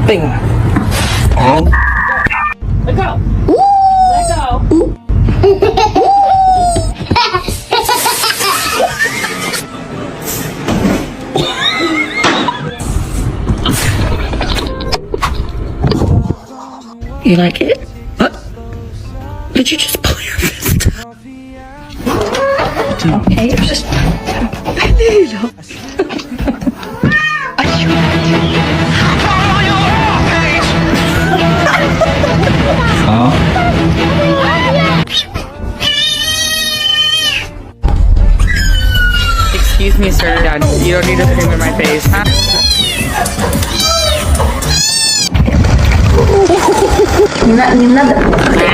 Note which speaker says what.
Speaker 1: Bing.
Speaker 2: Let go. Let go.
Speaker 1: You like it? What? Did you just pull your fist? Okay, it's just...
Speaker 2: Excuse me, sir. You don't need to scream in my face, huh?
Speaker 3: Не надо.